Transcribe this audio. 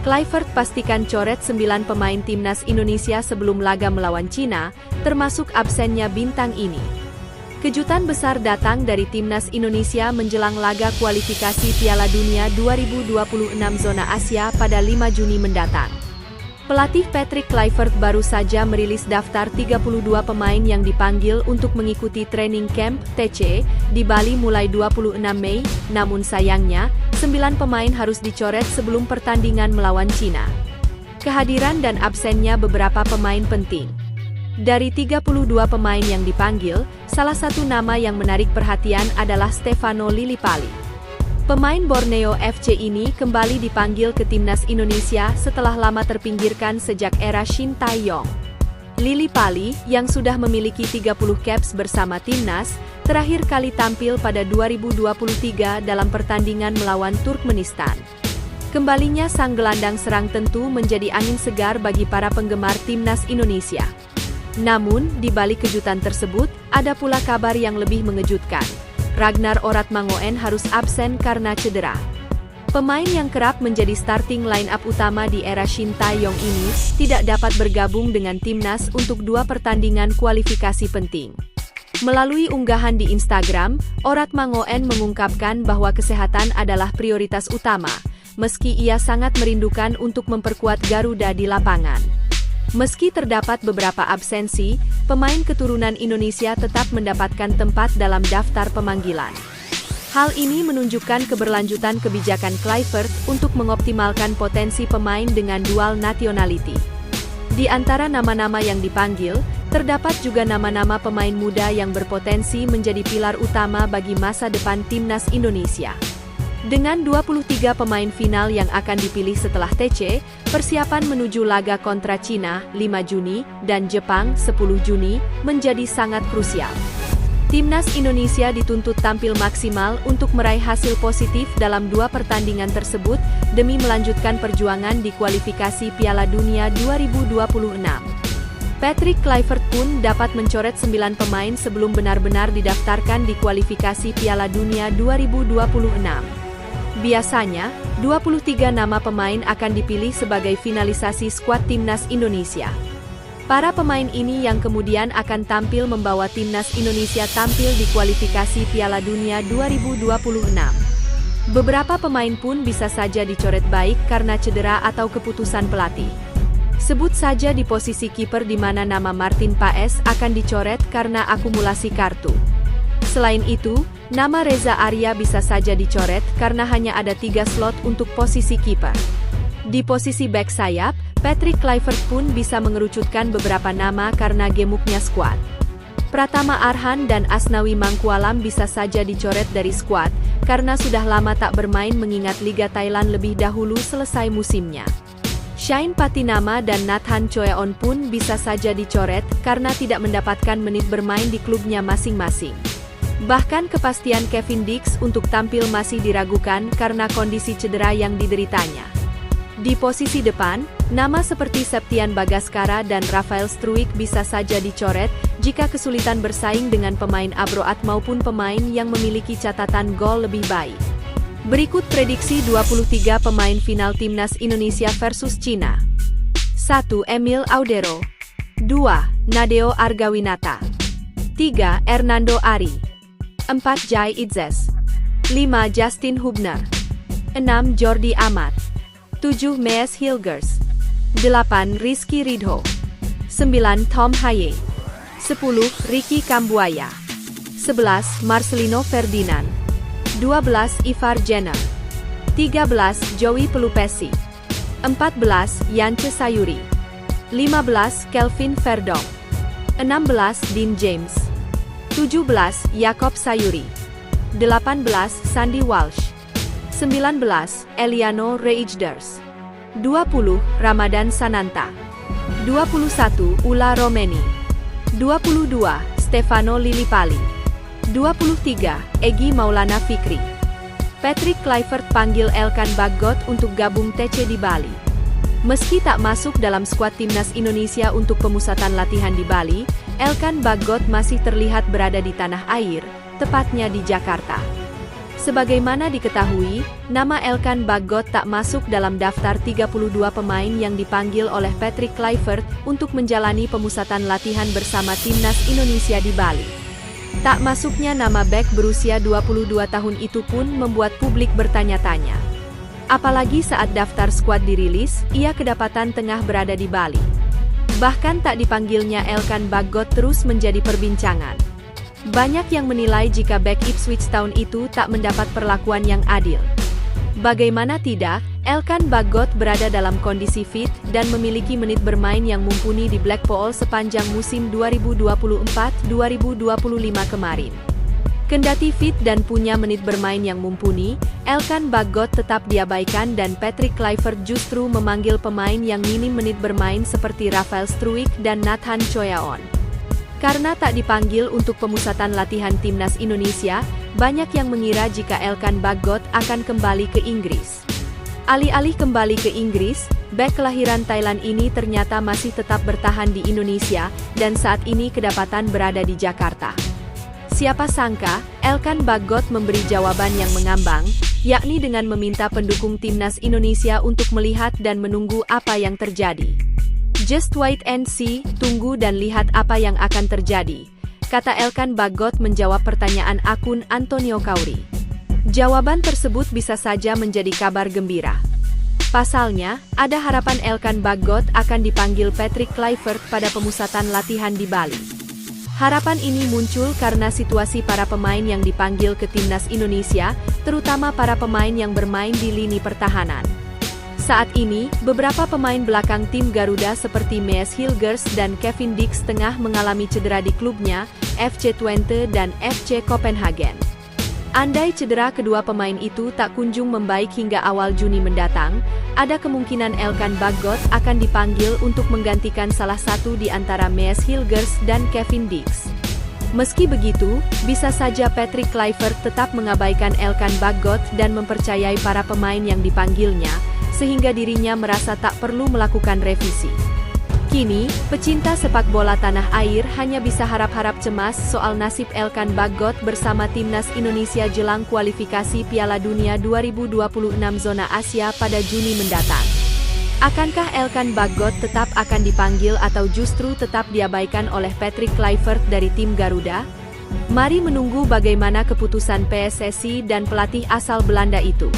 Kluivert pastikan coret 9 pemain timnas Indonesia sebelum laga melawan Cina, termasuk absennya bintang ini. Kejutan besar datang dari timnas Indonesia menjelang laga kualifikasi Piala Dunia 2026 zona Asia pada 5 Juni mendatang. Pelatih Patrick Kluivert baru saja merilis daftar 32 pemain yang dipanggil untuk mengikuti training camp (TC) di Bali mulai 26 Mei, namun sayangnya, 9 pemain harus dicoret sebelum pertandingan melawan Cina. Kehadiran dan absennya beberapa pemain penting. Dari 32 pemain yang dipanggil, salah satu nama yang menarik perhatian adalah Stefano Lillipali. Pemain Borneo FC ini kembali dipanggil ke timnas Indonesia setelah lama terpinggirkan sejak era Shin Tae-yong. Lillipali, yang sudah memiliki 30 caps bersama timnas, terakhir kali tampil pada 2023 dalam pertandingan melawan Turkmenistan. Kembalinya sang gelandang serang tentu menjadi angin segar bagi para penggemar timnas Indonesia. Namun, di balik kejutan tersebut, ada pula kabar yang lebih mengejutkan. Ragnar Oratmangoen harus absen karena cedera. Pemain yang kerap menjadi starting line-up utama di era Shin Tae-yong ini tidak dapat bergabung dengan timnas untuk 2 pertandingan kualifikasi penting. Melalui unggahan di Instagram, Oratmangoen mengungkapkan bahwa kesehatan adalah prioritas utama, meski ia sangat merindukan untuk memperkuat Garuda di lapangan. Meski terdapat beberapa absensi, pemain keturunan Indonesia tetap mendapatkan tempat dalam daftar pemanggilan. Hal ini menunjukkan keberlanjutan kebijakan Kluivert untuk mengoptimalkan potensi pemain dengan dual nationality. Di antara nama-nama yang dipanggil, terdapat juga nama-nama pemain muda yang berpotensi menjadi pilar utama bagi masa depan timnas Indonesia. Dengan 23 pemain final yang akan dipilih setelah TC, persiapan menuju laga kontra Cina 5 Juni dan Jepang 10 Juni menjadi sangat krusial. Timnas Indonesia dituntut tampil maksimal untuk meraih hasil positif dalam 2 pertandingan tersebut demi melanjutkan perjuangan di kualifikasi Piala Dunia 2026. Patrick Kluivert pun dapat mencoret 9 pemain sebelum benar-benar didaftarkan di kualifikasi Piala Dunia 2026. Biasanya, 23 nama pemain akan dipilih sebagai finalisasi skuad timnas Indonesia. Para pemain ini yang kemudian akan tampil membawa timnas Indonesia tampil di kualifikasi Piala Dunia 2026. Beberapa pemain pun bisa saja dicoret baik karena cedera atau keputusan pelatih. Sebut saja di posisi kiper di mana nama Martin Paes akan dicoret karena akumulasi kartu. Selain itu, nama Reza Arya bisa saja dicoret karena hanya ada 3 slot untuk posisi kiper. Di posisi bek sayap, Patrick Kluivert pun bisa mengerucutkan beberapa nama karena gemuknya skuad. Pratama Arhan dan Asnawi Mangkualam bisa saja dicoret dari skuad karena sudah lama tak bermain mengingat Liga Thailand lebih dahulu selesai musimnya. Shine Patinama dan Nathan Choeon pun bisa saja dicoret karena tidak mendapatkan menit bermain di klubnya masing-masing. Bahkan kepastian Kevin Dix untuk tampil masih diragukan karena kondisi cedera yang dideritanya. Di posisi depan, nama seperti Septian Bagaskara dan Rafael Struijk bisa saja dicoret jika kesulitan bersaing dengan pemain Abroad maupun pemain yang memiliki catatan gol lebih baik. Berikut prediksi 23 pemain final timnas Indonesia versus Cina. 1. Emil Audero. 2. Nadeo Argawinata. 3. Hernando Ari. 4. Jai Itzes. 5. Justin Hubner. 6. Jordi Amat. 7. Mees Hilgers. 8. Rizky Ridho. 9. Tom Haye. 10. Ricky Kambuaya. 11. Marcelino Ferdinand. 12. Ivar Jenner. 13. Joey Pelupesi. 14. Yance Sayuri. 15. Kelvin Verdonk. 16. Dean James. 17. Yakob Sayuri. 18. Sandy Walsh. 19. Eliano Reijnders. 20. Ramadan Sananta. 21. Ula Romeni. 22. Stefano Lillipali. 23. Egy Maulana Fikri. Patrick Kluivert panggil Elkan Bagot untuk gabung TC di Bali. Meski tak masuk dalam skuad timnas Indonesia untuk pemusatan latihan di Bali, Elkan Bagot masih terlihat berada di tanah air, tepatnya di Jakarta. Sebagaimana diketahui, nama Elkan Bagot tak masuk dalam daftar 32 pemain yang dipanggil oleh Patrick Kluivert untuk menjalani pemusatan latihan bersama timnas Indonesia di Bali. Tak masuknya nama bek berusia 22 tahun itu pun membuat publik bertanya-tanya. Apalagi saat daftar skuad dirilis, ia kedapatan tengah berada di Bali. Bahkan tak dipanggilnya Elkan Bagot terus menjadi perbincangan. Banyak yang menilai jika bek Ipswich Town itu tak mendapat perlakuan yang adil. Bagaimana tidak, Elkan Bagot berada dalam kondisi fit dan memiliki menit bermain yang mumpuni di Blackpool sepanjang musim 2024-2025 kemarin. Kendati fit dan punya menit bermain yang mumpuni, Elkan Bagot tetap diabaikan dan Patrick Kluivert justru memanggil pemain yang minim menit bermain seperti Rafael Struijk dan Nathan Choyaon. Karena tak dipanggil untuk pemusatan latihan timnas Indonesia, banyak yang mengira jika Elkan Bagot akan kembali ke Inggris. Alih-alih kembali ke Inggris, bek kelahiran Thailand ini ternyata masih tetap bertahan di Indonesia dan saat ini kedapatan berada di Jakarta. Siapa sangka, Elkan Bagot memberi jawaban yang mengambang, yakni dengan meminta pendukung timnas Indonesia untuk melihat dan menunggu apa yang terjadi. Just wait and see, tunggu dan lihat apa yang akan terjadi, kata Elkan Bagot menjawab pertanyaan akun Antonio Kauri. Jawaban tersebut bisa saja menjadi kabar gembira. Pasalnya, ada harapan Elkan Bagot akan dipanggil Patrick Kluivert pada pemusatan latihan di Bali. Harapan ini muncul karena situasi para pemain yang dipanggil ke timnas Indonesia, terutama para pemain yang bermain di lini pertahanan. Saat ini, beberapa pemain belakang tim Garuda seperti Maes Hilgers dan Kevin Dix tengah mengalami cedera di klubnya, FC Twente dan FC Copenhagen. Andai cedera kedua pemain itu tak kunjung membaik hingga awal Juni mendatang, ada kemungkinan Elkan Bagot akan dipanggil untuk menggantikan salah satu di antara Maes Hilgers dan Kevin Dix. Meski begitu, bisa saja Patrick Kluivert tetap mengabaikan Elkan Bagot dan mempercayai para pemain yang dipanggilnya, sehingga dirinya merasa tak perlu melakukan revisi. Kini, pecinta sepak bola tanah air hanya bisa harap-harap cemas soal nasib Elkan Bagot bersama timnas Indonesia jelang kualifikasi Piala Dunia 2026 zona Asia pada Juni mendatang. Akankah Elkan Bagot tetap akan dipanggil atau justru tetap diabaikan oleh Patrick Kluivert dari tim Garuda? Mari menunggu bagaimana keputusan PSSI dan pelatih asal Belanda itu.